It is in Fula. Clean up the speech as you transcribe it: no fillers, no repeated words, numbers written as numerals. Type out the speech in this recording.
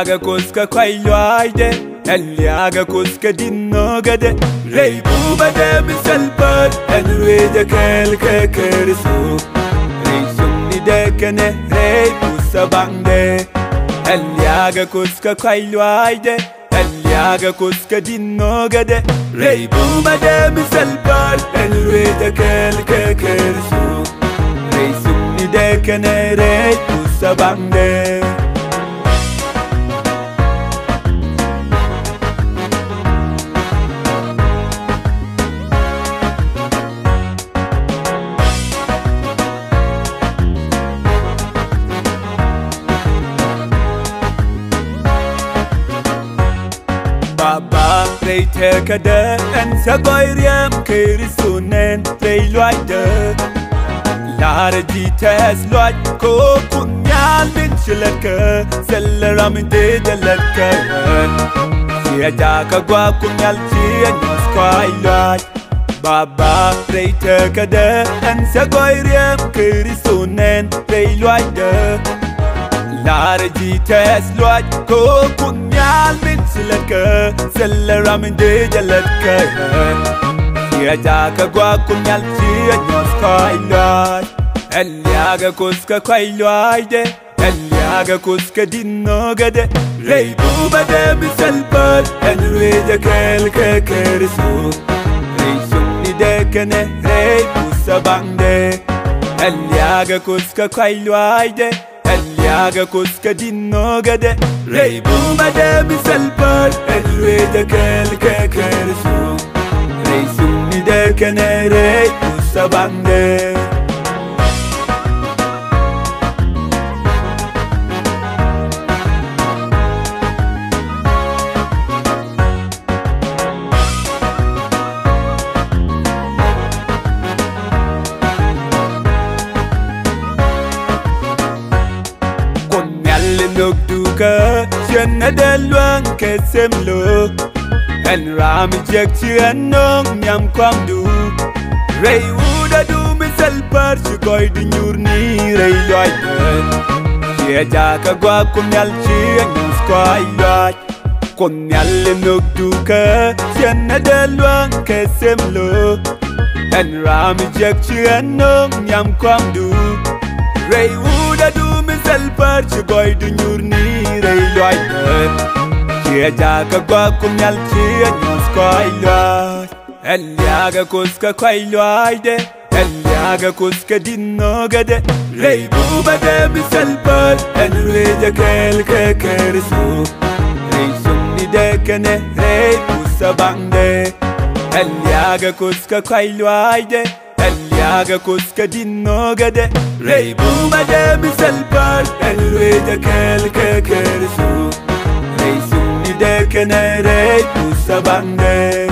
Eliaga koska kwailuaide, Eliaga koska dinogade. Rei buba de misalpad, Enruida kelke kerisu. Rei sumni dekene, rei pusa bangde. Eliaga koska kwailuaide, Eliaga koska dinogade. Rei buba de misalpad, Enruida kelke kerisu. Rei sumni dekene, rei pusa bangde. Baba rei tekade en sagoyriem kirisunen rei loide. Lara jites loid ko kunyal min shilaka selera min de delaka. Sia jaka gua kunyal sia nyos kwai loid. Baba rei tekade en sagoyriem kirisunen rei loide. Lara jites loid ko kunyal min shilaka selera min de delaka. Sia jaka gua kunyal sia nyos kwai loid. Eliaga koska kwailuaide, Eliaga koska dinogade. Rei buba de misalpad, Enruida kelke kerisu. Rei sumni dekene, rei pusa bangde. Eliaga koska kwailuaide, Eliaga koska dinogade. Rei buba de misalpad, Enruida kelke kerisu. Rei sumni dekene, rei pusa bangde. Nuk duka chen delwang kesem lo en ram jek chen nong nyam kwam du rei uda du misal par chikoy di nyurni rei loy ye jaka gwa kunyal chen squai loy kunyal nuk duka chen delwang kesem lo en ram jek chen nong nyam kwam du rei uda du misal par chikoy di nyurni rei loy ye jaka gwa kunyal chen squai loy. Eliaga koska kwailuaide, Eliaga koska dinogade. Rei buba de misalpad, Enruida kelke kerisu. Rei sumni dekene, rei pusa bangde. Eliaga koska kwailuaide, Eliaga koska dinogade. Rei buba de misalpad, Enruida kelke kerisu. Rei sumni dekene, rei pusa bangde.